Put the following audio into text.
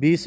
20